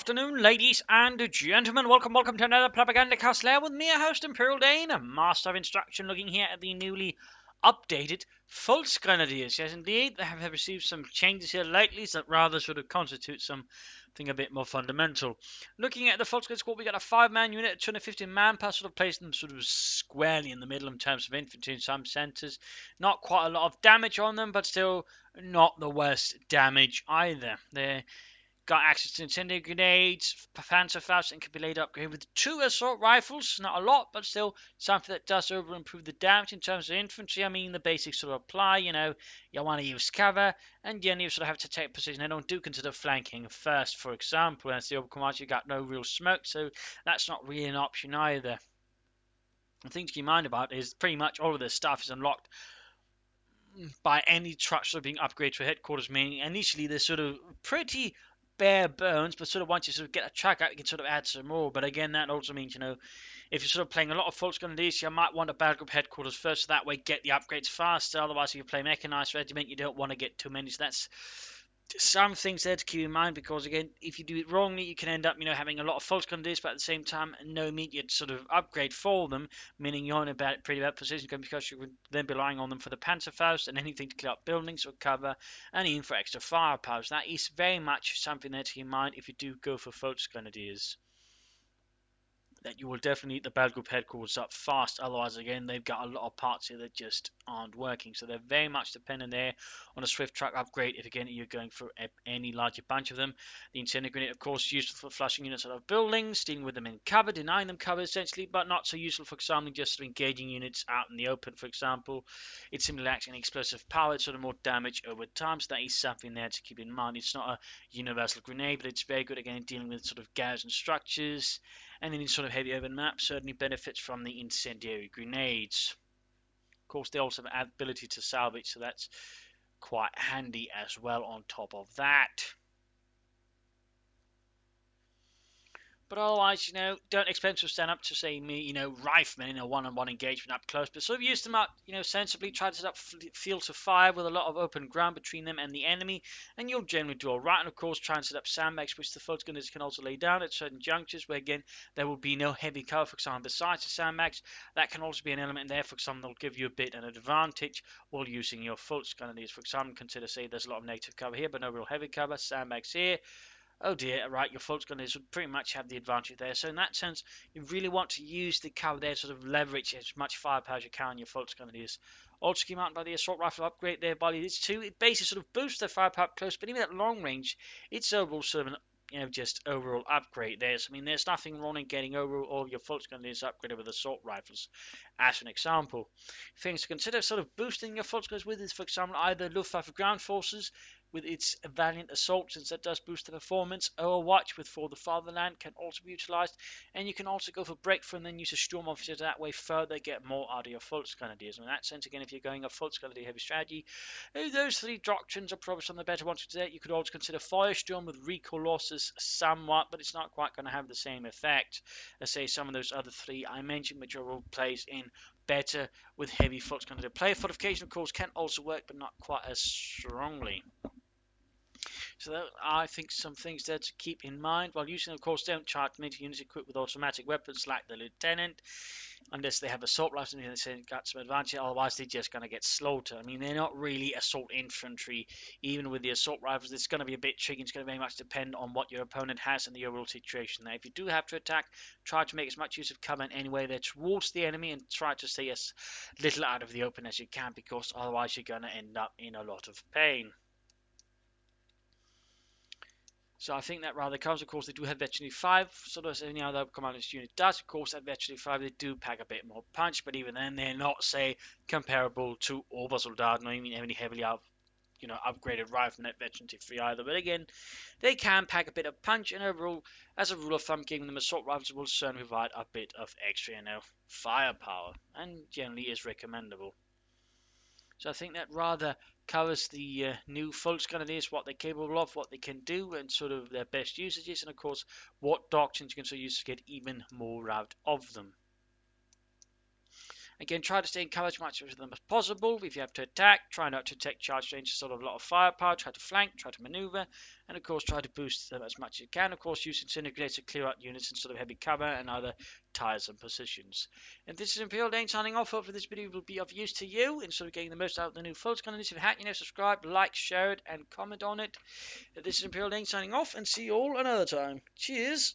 afternoon, ladies and gentlemen. Welcome to another Propagandacast Lehr with me, your host, Imperial Dane, a master of instruction, looking here at the newly updated Volksgrenadiers. Yes, indeed, they have received some changes here lately that rather sort of constitute something a bit more fundamental. Looking at the Volksgrenadier squad, we got a 5-man unit, 250 manpower, sort of placing them sort of squarely in the middle in terms of infantry in some centres. Not quite a lot of damage on them, but still not the worst damage either. They're got access to incendiary grenades, Panzerfaust, and can be laid upgrade with 2 assault rifles. Not a lot, but still something that does over improve the damage in terms of infantry. I mean, the basics sort of apply. You want to use cover, and you sort of have to take position. I do consider flanking first, for example. As the Overcommand, you got no real smoke, so that's not really an option either. The thing to keep in mind about is pretty much all of this stuff is unlocked by any trucks that are being upgraded to headquarters, meaning initially they're sort of pretty bare bones, but sort of once you sort of get a track out, you can sort of add some more. But again, that also means, if you're sort of playing a lot of Volksgrenadiers, you might want a battle group headquarters first, so that way get the upgrades faster. Otherwise, if you play mechanized regiment, you don't want to get too many. So that's some things there to keep in mind, because again, if you do it wrongly, you can end up, having a lot of Volksgrenadiers, but at the same time, no immediate sort of upgrade for them, meaning you're in a pretty bad position, because you would then be relying on them for the Panzerfaust and anything to clear up buildings or cover, and even for extra firepower. So that is very much something there to keep in mind if you do go for Volksgrenadiers, that you will definitely need the battle group headquarters up fast. Otherwise, again, they've got a lot of parts here that just aren't working. So they're very much dependent there on a swift truck upgrade if, again, you're going for any larger bunch of them. The incendiary grenade, of course, useful for flushing units out of buildings, dealing with them in cover, denying them cover essentially, but not so useful, for example, just for engaging units out in the open, for example. It simply lacks any explosive power, it's sort of more damage over time. So that is something there to keep in mind. It's not a universal grenade, but it's very good, again, dealing with sort of garrison structures. And then in sort of heavy urban maps, certainly benefits from the incendiary grenades. Of course, they also have ability to salvage, so that's quite handy as well on top of that. But otherwise, don't expect to stand up to, say, me, riflemen in a one-on-one engagement up close, but sort of use them up, sensibly, try to set up fields of fire with a lot of open ground between them and the enemy, and you'll generally do alright. And of course, try and set up sandbags, which the Volksgrenadiers can also lay down at certain junctures, where again, there will be no heavy cover, for example, besides the sandbags. That can also be an element there, for example, that'll give you a bit an advantage while using your Volksgrenadiers. For example, consider, say, there's a lot of negative cover here, but no real heavy cover, sandbags here. Oh dear, right, your Volksgrenadiers would pretty much have the advantage there. So in that sense, you really want to use the cover there, sort of leverage as much firepower as you can on your Volksgrenadiers. Also came out by the assault rifle upgrade there by these two. It basically sort of boosts their firepower up close, but even at long range, it's overall sort of an just overall upgrade there. So, I mean, there's nothing wrong in getting overall all of your Volksgrenadiers upgraded with assault rifles, as an example. Things to consider sort of boosting your Volksgrenadiers with is, for example, either Luftwaffe ground forces with its valiant assault, since that does boost the performance. Overwatch with For the Fatherland can also be utilized, and you can also go for breakthrough and then use a storm officer that way further get more out of your Volksgrenadiers. In that sense, again, if you're going a Volksgrenadier heavy strategy, those 3 doctrines are probably some of the better ones to do. You could also consider Firestorm with recoil losses somewhat, but it's not quite going to have the same effect as, say, some of those other 3 I mentioned, which are all plays in better with heavy Volksgrenadier. Player fortification, of course, can also work, but not quite as strongly. So that, I think, some things there to keep in mind. While using, of course, don't charge military units equipped with automatic weapons like the Lieutenant, unless they have assault rifles and they got some advantage. Otherwise, they're just going to get slaughtered. I mean, they're not really assault infantry. Even with the assault rifles, it's going to be a bit tricky. It's going to very much depend on what your opponent has and the overall situation there. If you do have to attack, try to make as much use of cover in any way there towards the enemy, and try to stay as little out of the open as you can, because otherwise you're going to end up in a lot of pain. So I think that rather comes. Of course, they do have Veterinary 5, sort of as any other commanders unit does. Of course, at Veterinary 5, they do pack a bit more punch, but even then, they're not, say, comparable to Obersoldaten, or even any heavily upgraded riflemen at Veterinary 3 either. But again, they can pack a bit of punch, and overall, as a rule of thumb, giving them assault rifles will certainly provide a bit of extra, firepower, and generally is recommendable. So I think that rather covers the new Volksgrenadiers, what they're capable of, what they can do, and sort of their best usages, and of course what doctrines you can sort of use to get even more out of them. Again, try to stay in cover as much of them as possible. If you have to attack, try not to take charge range, sort of a lot of firepower. Try to flank, try to maneuver, and of course try to boost them as much as you can. Of course, use Incinerators to clear out units in sort of heavy cover and other tiresome positions. And this is Imperial Dane signing off. Hopefully this video will be of use to you in sort of getting the most out of the new Volksgrenadiers. If you haven't, subscribe, like, share it, and comment on it. This is Imperial Dane signing off, and see you all another time. Cheers!